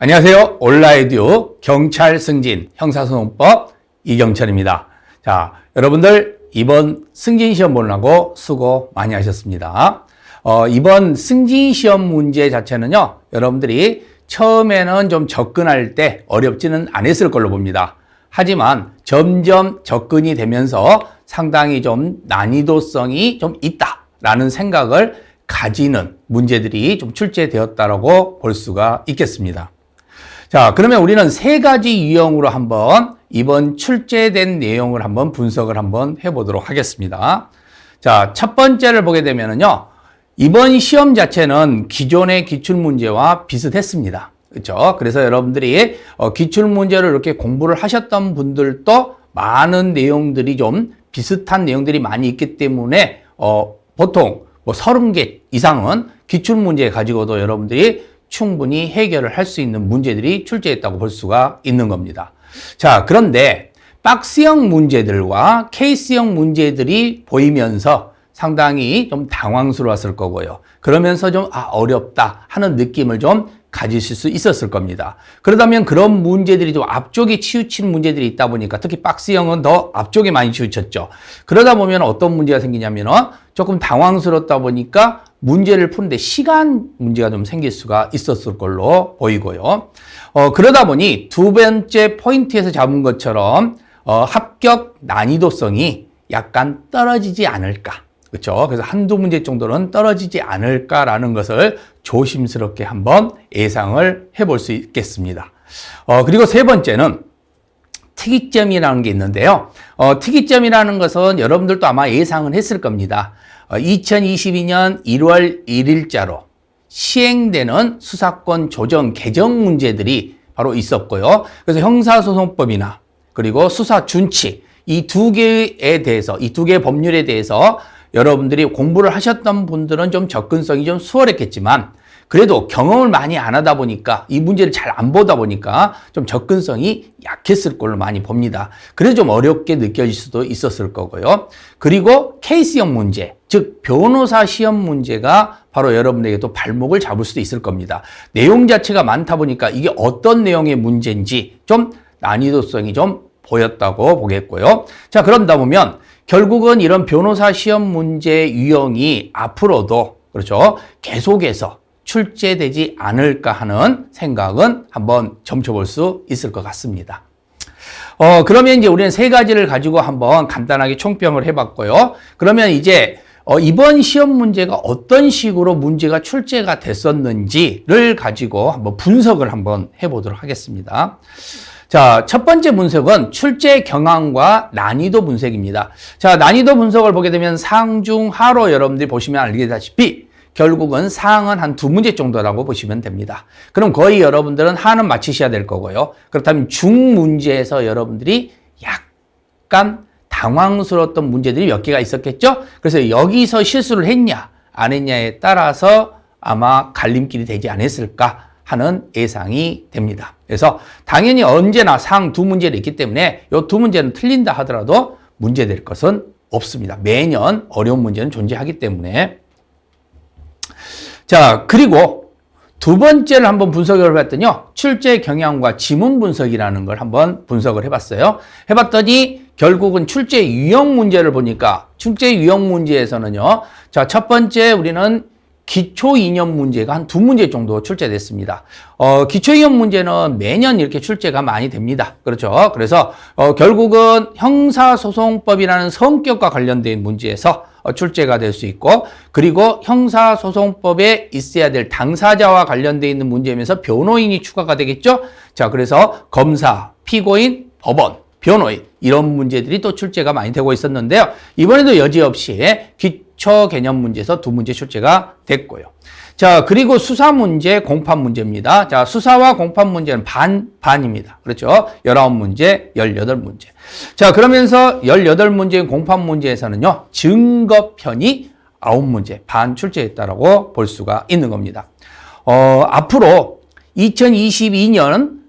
안녕하세요. 온라이디오 경찰 승진 형사소송법 이경철입니다. 자, 여러분들 이번 승진 시험 보느라고 수고 많이 하셨습니다. 이번 승진 시험 문제 자체는요, 여러분들이 처음에는 좀 접근할 때 어렵지는 않았을 걸로 봅니다. 하지만 점점 접근이 되면서 상당히 좀 난이도성이 좀 있다라는 생각을 가지는 문제들이 좀 출제되었다라고 볼 수가 있겠습니다. 자, 그러면 우리는 세 가지 유형으로 한번 이번 출제된 내용을 한번 분석을 한번 해보도록 하겠습니다. 자, 첫 번째를 보게 되면은요, 이번 시험 자체는 기존의 기출문제와 비슷했습니다. 그렇죠? 그래서 여러분들이 기출문제를 이렇게 공부를 하셨던 분들도 많은 내용들이 좀 비슷한 내용들이 많이 있기 때문에 보통 뭐 30개 이상은 기출문제 가지고도 여러분들이 충분히 해결을 할 수 있는 문제들이 출제했다고 볼 수가 있는 겁니다. 자, 그런데 박스형 문제들과 케이스형 문제들이 보이면서 상당히 좀 당황스러웠을 거고요. 그러면서 좀 어렵다 하는 느낌을 좀 가지실 수 있었을 겁니다. 그러다면 그런 문제들이 좀 앞쪽에 치우친 문제들이 있다 보니까 특히 박스형은 더 앞쪽에 많이 치우쳤죠. 그러다 보면 어떤 문제가 생기냐면은 조금 당황스럽다 보니까 문제를 푸는데 시간 문제가 좀 생길 수가 있었을 걸로 보이고요. 그러다 보니 두 번째 포인트에서 잡은 것처럼 합격 난이도성이 약간 떨어지지 않을까. 그렇죠? 그래서 한두 문제 정도는 떨어지지 않을까라는 것을 조심스럽게 한번 예상을 해볼 수 있겠습니다. 그리고 세 번째는 특이점이라는 게 있는데요. 특이점이라는 것은 여러분들도 아마 예상은 했을 겁니다. 2022년 1월 1일자로 시행되는 수사권 조정 개정 문제들이 바로 있었고요. 그래서 형사소송법이나 그리고 수사준칙 이 두 개에 대해서 이 두 개의 법률에 대해서 여러분들이 공부를 하셨던 분들은 좀 접근성이 좀 수월했겠지만 그래도 경험을 많이 안 하다 보니까 이 문제를 잘 안 보다 보니까 좀 접근성이 약했을 걸로 많이 봅니다. 그래서 좀 어렵게 느껴질 수도 있었을 거고요. 그리고 케이스형 문제, 즉 변호사 시험 문제가 바로 여러분에게 또 발목을 잡을 수도 있을 겁니다. 내용 자체가 많다 보니까 이게 어떤 내용의 문제인지 좀 난이도성이 좀 보였다고 보겠고요. 자, 그런다 보면 결국은 이런 변호사 시험 문제 유형이 앞으로도 그렇죠, 계속해서 출제되지 않을까 하는 생각은 한번 점쳐볼 수 있을 것 같습니다. 그러면 이제 우리는 세 가지를 가지고 한번 간단하게 총평을 해봤고요. 그러면 이제 이번 시험 문제가 어떤 식으로 문제가 출제가 됐었는지를 가지고 한번 분석을 한번 해보도록 하겠습니다. 자, 첫 번째 분석은 출제 경향과 난이도 분석입니다. 자, 난이도 분석을 보게 되면 상중하로 여러분들이 보시면 알겠다시피 결국은 상은 한 두 문제 정도라고 보시면 됩니다. 그럼 거의 여러분들은 하는 맞히셔야 될 거고요. 그렇다면 중 문제에서 여러분들이 약간 당황스러웠던 문제들이 몇 개가 있었겠죠? 그래서 여기서 실수를 했냐, 안 했냐에 따라서 아마 갈림길이 되지 않았을까 하는 예상이 됩니다. 그래서 당연히 언제나 상 두 문제를 있기 때문에 이 두 문제는 틀린다 하더라도 문제될 것은 없습니다. 매년 어려운 문제는 존재하기 때문에. 자, 그리고 두 번째를 한번 분석을 해봤더니요, 출제 경향과 지문 분석이라는 걸 한번 분석을 해봤어요. 해봤더니 결국은 출제 유형 문제를 보니까 출제 유형 문제에서는요, 자, 첫 번째 우리는 기초 이념 문제가 한 두 문제 정도 출제됐습니다. 기초 이념 문제는 매년 이렇게 출제가 많이 됩니다. 그렇죠? 그래서 결국은 형사소송법이라는 성격과 관련된 문제에서 출제가 될 수 있고, 그리고 형사소송법에 있어야 될 당사자와 관련되어 있는 문제면서 변호인이 추가가 되겠죠? 자, 그래서 검사, 피고인, 법원, 변호인 이런 문제들이 또 출제가 많이 되고 있었는데요. 이번에도 여지없이 기초 개념 문제에서 두 문제 출제가 됐고요. 자, 그리고 수사 문제, 공판 문제입니다. 자, 수사와 공판 문제는 반입니다. 그렇죠? 19문제, 18문제. 자, 그러면서 18문제인 공판 문제에서는요, 증거편이 9문제, 반 출제했다라고 볼 수가 있는 겁니다. 앞으로 2022년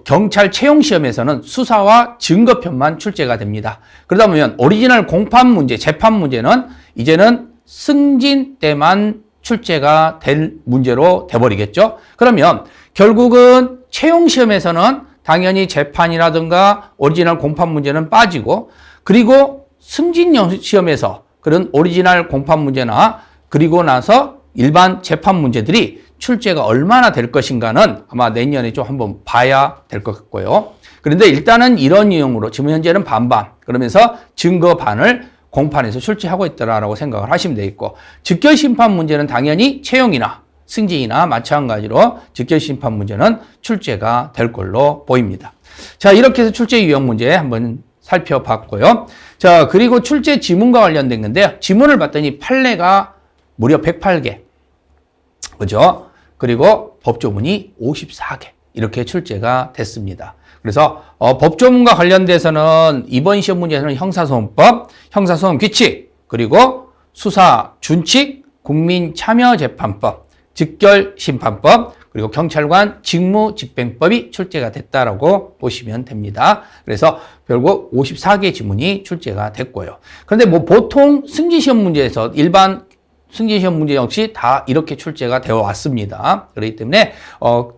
경찰 채용시험에서는 수사와 증거편만 출제가 됩니다. 그러다 보면 오리지널 공판 문제, 재판 문제는 이제는 승진 때만 출제가 될 문제로 돼버리겠죠. 그러면 결국은 채용시험에서는 당연히 재판이라든가 오리지널 공판 문제는 빠지고, 그리고 승진시험에서 그런 오리지널 공판 문제나 그리고 나서 일반 재판 문제들이 출제가 얼마나 될 것인가는 아마 내년에 좀 한번 봐야 될 것 같고요. 그런데 일단은 이런 유형으로 지금 현재는 반반, 그러면서 증거 반을 공판에서 출제하고 있다라고 생각을 하시면 되겠고, 직결심판 문제는 당연히 채용이나 승진이나 마찬가지로 직결심판 문제는 출제가 될 걸로 보입니다. 자, 이렇게 해서 출제 유형 문제 한번 살펴봤고요. 자, 그리고 출제 지문과 관련된 건데요. 지문을 봤더니 판례가 무려 108개. 그죠? 그리고 법조문이 54개. 이렇게 출제가 됐습니다. 그래서 법조문과 관련돼서는 이번 시험 문제에서는 형사소송법, 형사소송 규칙, 그리고 수사 준칙, 국민참여재판법, 직결심판법, 그리고 경찰관 직무집행법이 출제가 됐다라고 보시면 됩니다. 그래서 결국 54개 지문이 출제가 됐고요. 그런데 뭐 보통 승진시험 문제에서 일반 승진시험 문제 역시 다 이렇게 출제가 되어 왔습니다. 그렇기 때문에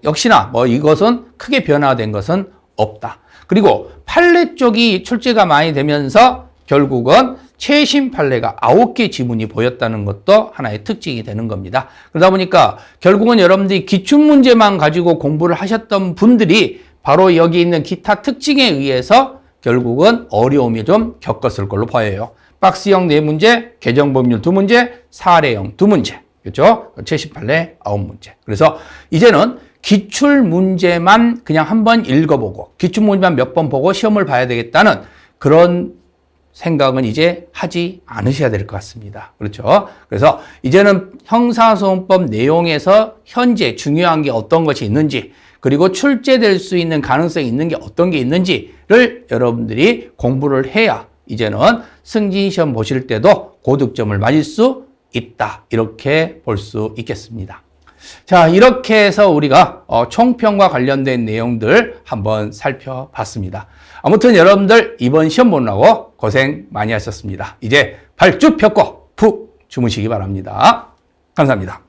역시나 뭐 이것은 크게 변화된 것은 없다. 그리고 판례 쪽이 출제가 많이 되면서 결국은 최신 판례가 9개 지문이 보였다는 것도 하나의 특징이 되는 겁니다. 그러다 보니까 결국은 여러분들이 기출문제만 가지고 공부를 하셨던 분들이 바로 여기 있는 기타 특징에 의해서 결국은 어려움이 좀 겪었을 걸로 보여요. 박스형 4문제, 개정법률 2문제, 사례형 2문제. 그렇죠? 최신 판례 9문제. 그래서 이제는 기출문제만 그냥 한번 읽어보고 기출문제만 몇 번 보고 시험을 봐야 되겠다는 그런 생각은 이제 하지 않으셔야 될 것 같습니다. 그렇죠? 그래서 이제는 형사소송법 내용에서 현재 중요한 게 어떤 것이 있는지, 그리고 출제될 수 있는 가능성이 있는 게 어떤 게 있는지를 여러분들이 공부를 해야 이제는 승진시험 보실 때도 고득점을 맞을 수 있다. 이렇게 볼 수 있겠습니다. 자, 이렇게 해서 우리가 총평과 관련된 내용들 한번 살펴봤습니다. 아무튼 여러분들 이번 시험 보느라고 고생 많이 하셨습니다. 이제 발쭉 펴고 푹 주무시기 바랍니다. 감사합니다.